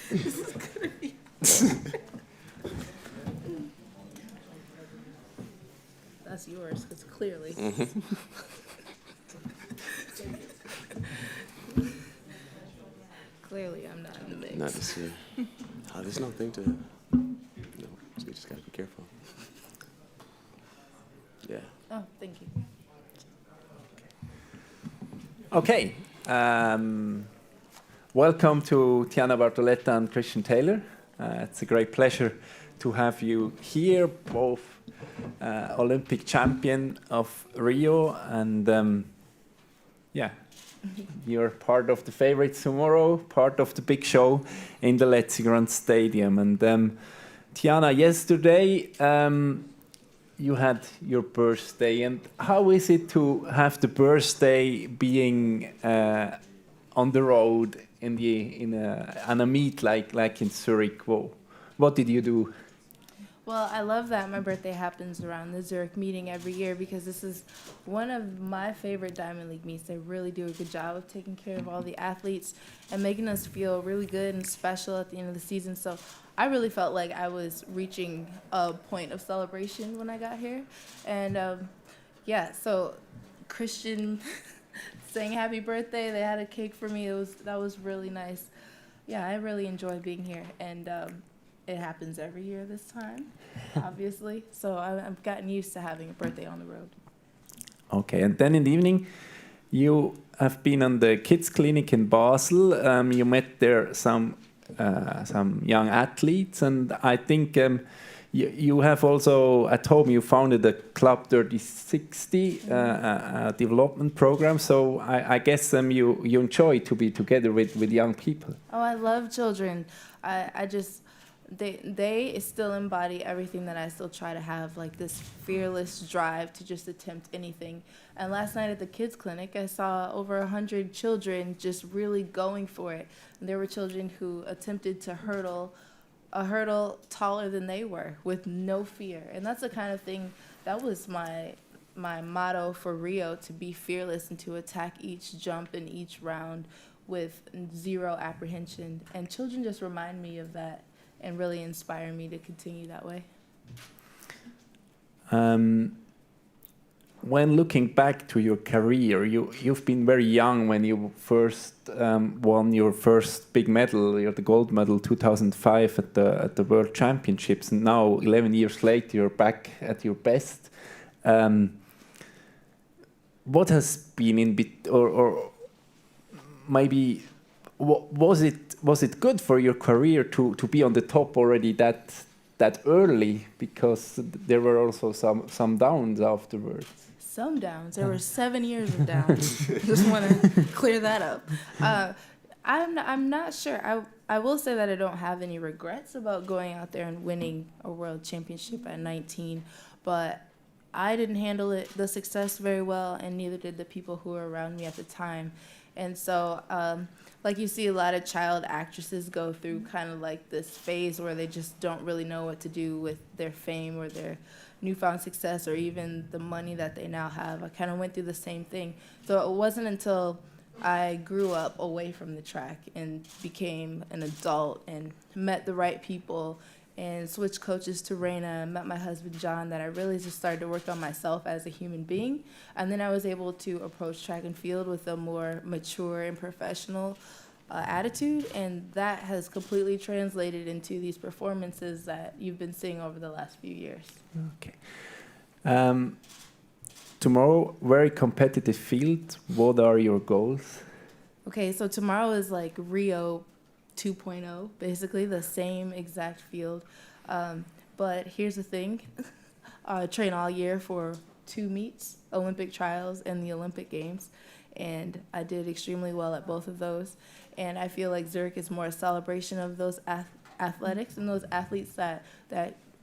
This is gonna be. That's yours, because clearly. Clearly, I'm not in the mix. Not this year. Oh, there's nothing to. No, so you just gotta be careful. Yeah. Oh, thank you. Okay. Welcome to Tianna, Bartoletta, and Christian Taylor. It's a great pleasure to have you here, both Olympic champion of Rio and you're part of the favorites tomorrow, part of the big show in the Letzigrund Stadium. And Tianna, yesterday you had your birthday, and how is it to have the birthday being on the road on a meet like in Zurich? Whoa. What did you do? Well, I love that my birthday happens around the Zurich meeting every year because this is one of my favorite Diamond League meets. They really do a good job of taking care of all the athletes and making us feel really good and special at the end of the season. So I really felt like I was reaching a point of celebration when I got here. And so Christian saying happy birthday, they had a cake for me. That was really nice. Yeah, I really enjoy being here. And it happens every year this time, obviously. So I've gotten used to having a birthday on the road. Okay, and then in the evening, you have been on the kids clinic in Basel. You met there some young athletes, and I think you have also at home you founded a Club 3060 development program. So I guess you enjoy to be together with young people. Oh, I love children. They still embody everything that I still try to have, like this fearless drive to just attempt anything. And last night at the kids clinic, I saw over 100 children just really going for it. And there were children who attempted to hurdle a hurdle taller than they were with no fear. And that's the kind of thing, that was my motto for Rio, to be fearless and to attack each jump and each round with zero apprehension. And children just remind me of that and really inspire me to continue that way. When looking back to your career, you've been very young when you first won your first big medal, the gold medal 2005 at the World Championships, and now 11 years later you're back at your best. What has been or maybe was it good for your career to be on the top already that early, because there were also some downs afterwards? Some downs. There were 7 years of downs. Just want to clear that up. I'm not sure. I will say that I don't have any regrets about going out there and winning a world championship at 19, but I didn't handle the success very well, and neither did the people who were around me at the time. And so, like you see a lot of child actresses go through kind of like this phase where they just don't really know what to do with their fame or their newfound success or even the money that they now have. I kind of went through the same thing. So it wasn't until I grew up away from the track and became an adult and met the right people and switched coaches to Reina and met my husband John that I really just started to work on myself as a human being. And then I was able to approach track and field with a more mature and professional attitude, and that has completely translated into these performances that you've been seeing over the last few years. Okay. Tomorrow, very competitive field. What are your goals? Okay, so tomorrow is like Rio 2.0, basically the same exact field. But here's the thing. I train all year for 2 meets, Olympic trials and the Olympic Games. And I did extremely well at both of those. And I feel like Zurich is more a celebration of those athletics and those athletes that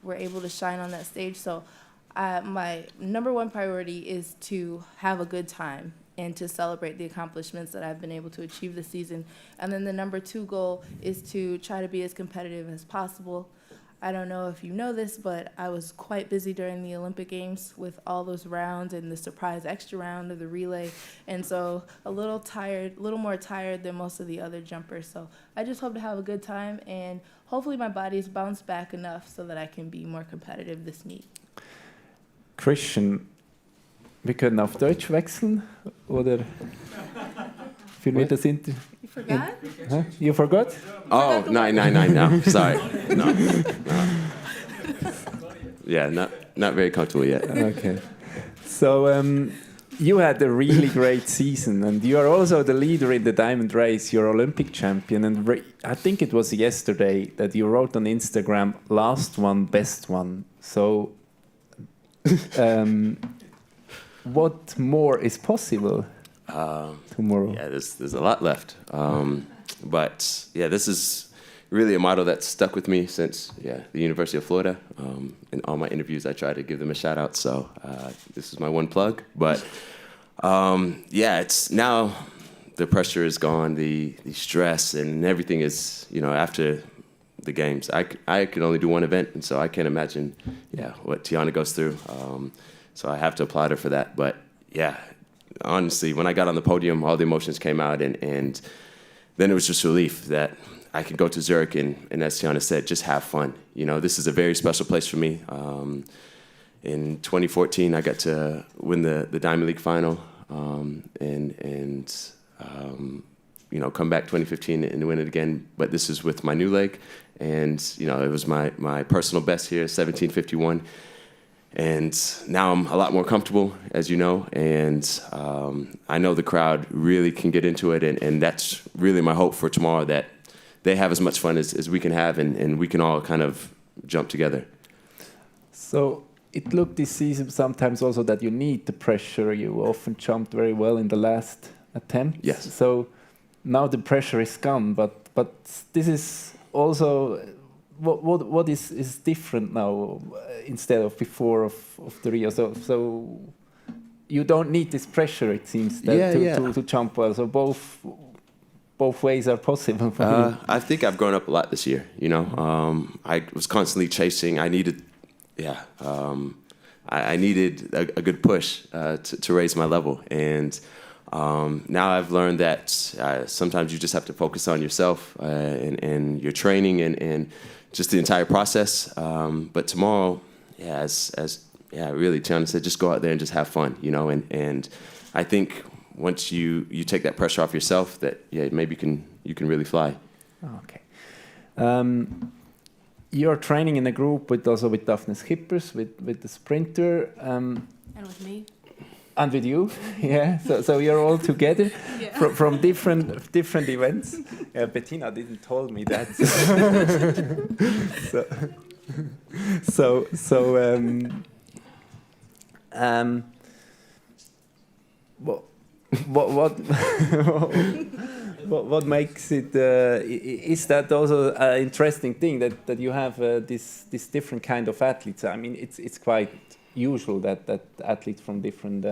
were able to shine on that stage. So my number one priority is to have a good time and to celebrate the accomplishments that I've been able to achieve this season. And then the number 2 goal is to try to be as competitive as possible. I don't know if you know this, but I was quite busy during the Olympic Games with all those rounds and the surprise extra round of the relay. And so a little more tired than most of the other jumpers. So I just hope to have a good time, and hopefully my body's bounced back enough so that I can be more competitive this meet. Christian, wir können auf Deutsch wechseln, oder für mich das Inter... You forgot? Huh? You forgot? Oh, no. Sorry. No. Yeah, not very comfortable yet. Okay. So you had a really great season, and you are also the leader in the diamond race. You're Olympic champion, and I think it was yesterday that you wrote on Instagram, "Last one, best one." So, what more is possible tomorrow? Yeah, there's a lot left. But yeah, this is really a motto that's stuck with me since the University of Florida. In all my interviews, I try to give them a shout out. So this is my one plug. But it's now the pressure is gone, the stress and everything is, after the games. I can only do one event, and so I can't imagine what Tianna goes through. So I have to applaud her for that. But yeah, honestly, when I got on the podium, all the emotions came out, and then it was just relief that I could go to Zurich and as Tianna said, just have fun. This is a very special place for me. In 2014, I got to win the Diamond League final, come back 2015 and win it again. But this is with my new leg, and it was my personal best here, 17:51. And now I'm a lot more comfortable, as you know, and I know the crowd really can get into it, and that's really my hope for tomorrow, that they have as much fun as we can have, and we can all kind of jump together. So it looked this season sometimes also that you need the pressure. You often jumped very well in the last attempt. Yes. So now the pressure is gone, but this is also... What is different now instead of before of the Rio? So you don't need this pressure, it seems, to jump well. So both ways are possible for you. I think I've grown up a lot this year. I was constantly chasing. I needed, I needed a good push to raise my level, and now I've learned that sometimes you just have to focus on yourself and your training and just the entire process. But tomorrow, really, Tianna said, just go out there and just have fun, and I think once you take that pressure off yourself, that maybe you can really fly. Okay. You're training in a group with Daphne Schippers, with the sprinter. And with me. And with you, So you're all together from different events. Bettina didn't told me that. What makes it? Is that also an interesting thing that you have this different kind of athletes? I mean, it's quite usual that athletes from different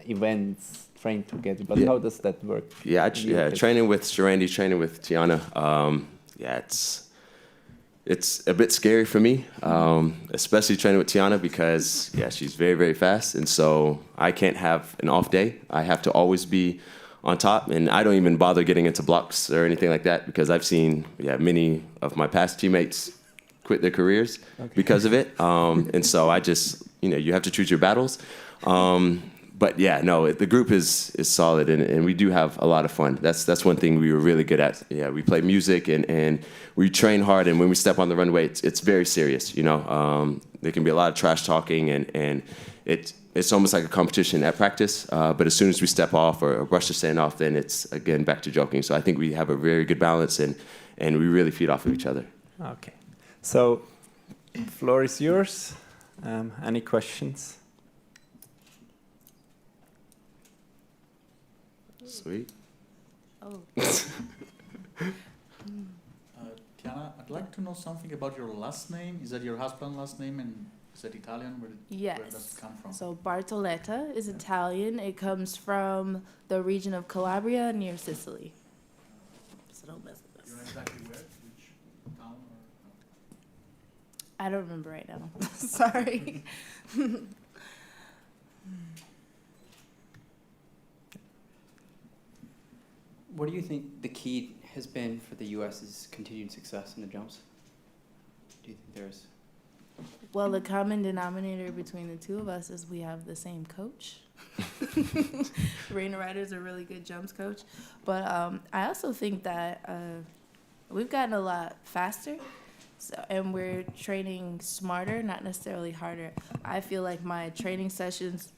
events train together, but how does that work? Training with Sharandi, training with Tianna. It's a bit scary for me, especially training with Tianna because she's very, very fast, and so I can't have an off day. I have to always be on top, and I don't even bother getting into blocks or anything like that because I've seen many of my past teammates quit their careers because of it, and so I just you have to choose your battles. But the group is solid, and we do have a lot of fun. That's one thing we were really good at. We play music and we train hard, and when we step on the runway, it's very serious. There can be a lot of trash talking, and it's almost like a competition at practice. But as soon as we step off or brush the sand off, then it's again back to joking. So I think we have a very good balance, and we really feed off of each other. Okay, so floor is yours. Any questions? Sweet. Oh. Tianna, I'd like to know something about your last name. Is that your husband's last name, and is that Italian? Where does it come from? So Bartoletta is Italian. It comes from the region of Calabria near Sicily. So don't mess with us. You know exactly where? Which town? I don't remember right now. Sorry. What do you think the key has been for the U.S.'s continued success in the jumps? Do you think there's... Well, the common denominator between the two of us is we have the same coach. Raina Ryder's a really good jumps coach. But I also think that we've gotten a lot faster, and we're training smarter, not necessarily harder. I feel like my training sessions,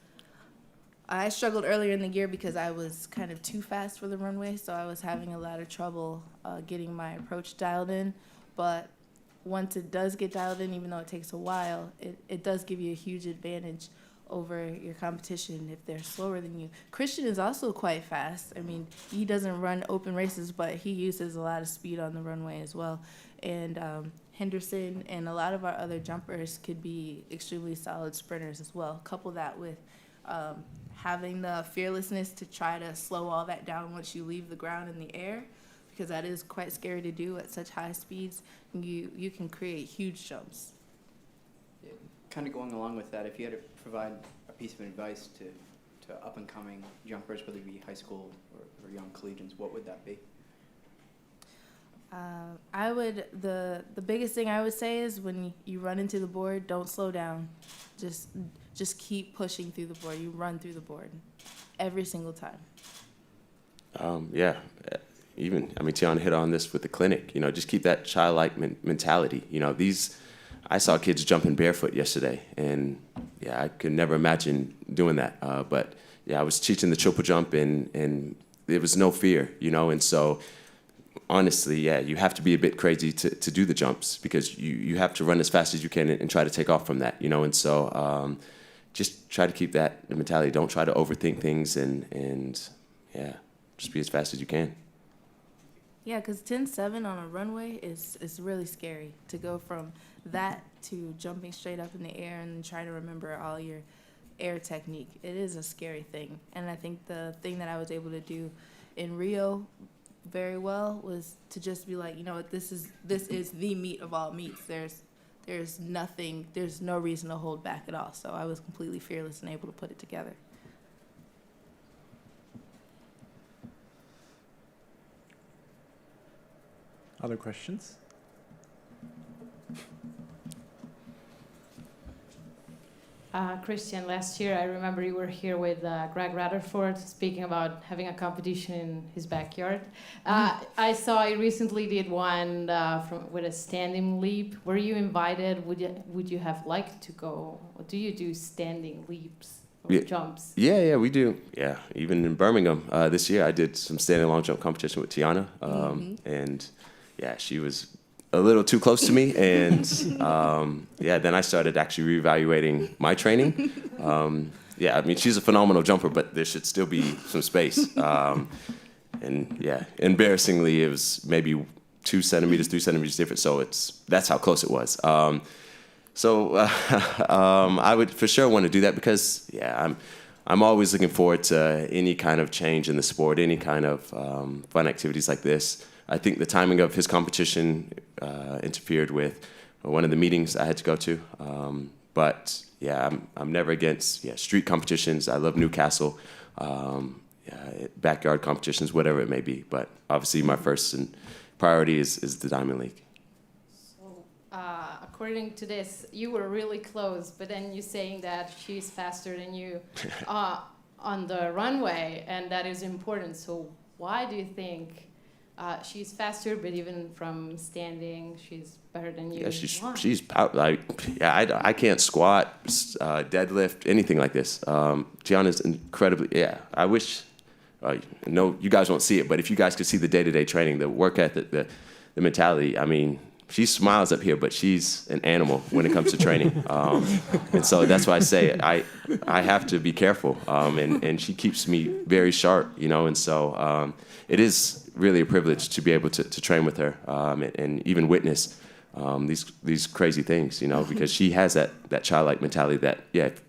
I struggled earlier in the year because I was kind of too fast for the runway, so I was having a lot of trouble getting my approach dialed in. But once it does get dialed in, even though it takes a while, it does give you a huge advantage over your competition if they're slower than you. Christian is also quite fast. I mean, he doesn't run open races, but he uses a lot of speed on the runway as well. And Henderson and a lot of our other jumpers could be extremely solid sprinters as well. Couple that with having the fearlessness to try to slow all that down once you leave the ground in the air, because that is quite scary to do at such high speeds. You can create huge jumps. Kind of going along with that, if you had to provide a piece of advice to up-and-coming jumpers, whether it be high school or young collegians, what would that be? The biggest thing I would say is when you run into the board, don't slow down. Just keep pushing through the board. You run through the board every single time. Yeah. Tianna hit on this with the clinic. Just keep that childlike mentality. I saw kids jumping barefoot yesterday, and I could never imagine doing that. But I was teaching the triple jump, and there was no fear, and so honestly, you have to be a bit crazy to do the jumps, because you have to run as fast as you can and try to take off from that, and so just try to keep that mentality. Don't try to overthink things, and just be as fast as you can. Yeah, because 10.7 on a runway is really scary to go from that to jumping straight up in the air and trying to remember all your air technique. It is a scary thing. And I think the thing that I was able to do in Rio very well was to just be like, this is the meat of all meats. There's no reason to hold back at all. So I was completely fearless and able to put it together. Other questions? Christian, last year I remember you were here with Greg Rutherford speaking about having a competition in his backyard. I saw you recently did one with a standing leap. Were you invited? Would you have liked to go? Or do you do standing leaps or jumps? Yeah, we do. Yeah, even in Birmingham this year, I did some standing long jump competition with Tianna, and she was a little too close to me, and then I started actually reevaluating my training. She's a phenomenal jumper, but there should still be some space. Embarrassingly, it was maybe 2 centimeters, 3 centimeters different, so that's how close it was. I would for sure want to do that, because I'm always looking forward to any kind of change in the sport, any kind of fun activities like this. I think the timing of his competition interfered with one of the meetings I had to go to. I'm never against street competitions. I love Newcastle, backyard competitions, whatever it may be. But obviously my first priority is the Diamond League. So according to this, you were really close, but then you're saying that she's faster than you on the runway, and that is important. So why do you think she's faster, but even from standing, she's better than you? Yeah, she's I can't squat, deadlift, anything like this. Tianna's incredibly, I wish, you guys won't see it, but if you guys could see the day-to-day training, the work ethic, the mentality, she smiles up here, but she's an animal when it comes to training. And so that's why I say I have to be careful. And she keeps me very sharp, and so it is really a privilege to be able to train with her and even witness these crazy things, because she has that childlike mentality that,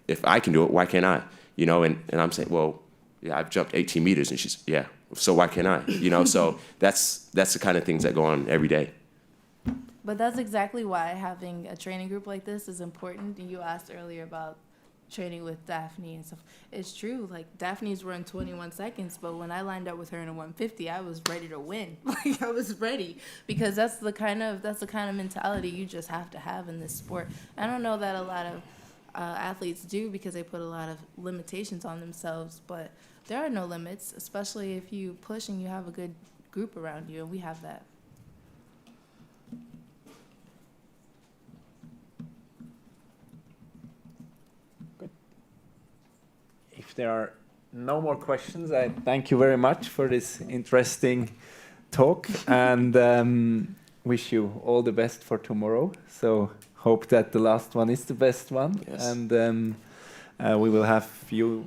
if I can do it, why can't I? And I'm saying, well, I've jumped 18 meters, and she's, so why can't I? So that's the kind of things that go on every day. But that's exactly why having a training group like this is important. You asked earlier about training with Daphne and stuff. It's true. Like Daphne's run 21 seconds, but when I lined up with her in a 150, I was ready to win. Like I was ready because that's the kind of mentality you just have to have in this sport. I don't know that a lot of athletes do because they put a lot of limitations on themselves, but there are no limits, especially if you push and you have a good group around you, and we have that. If there are no more questions, I thank you very much for this interesting talk and wish you all the best for tomorrow. So hope that the last one is the best one. Yes. And we will have few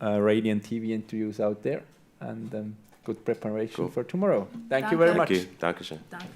Radiant TV interviews out there and good preparation for tomorrow. Thank you very much. Thank you. Dankeschön. Danke.